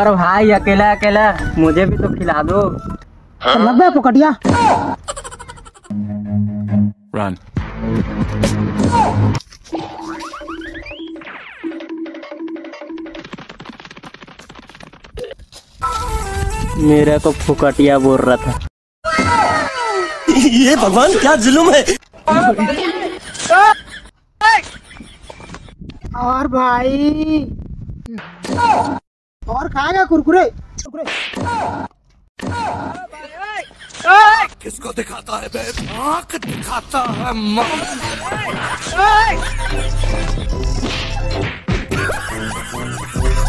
और भाई अकेला अकेला मुझे भी तो खिला दो। 90 पकड़िया। Run. मेरा को फुकटिया बोल रहा था। ये भगवान क्या जुल्म है। और भाई और खाएगा कुरकुरे? किसको दिखाता है बे? आँख दिखाता है माँ।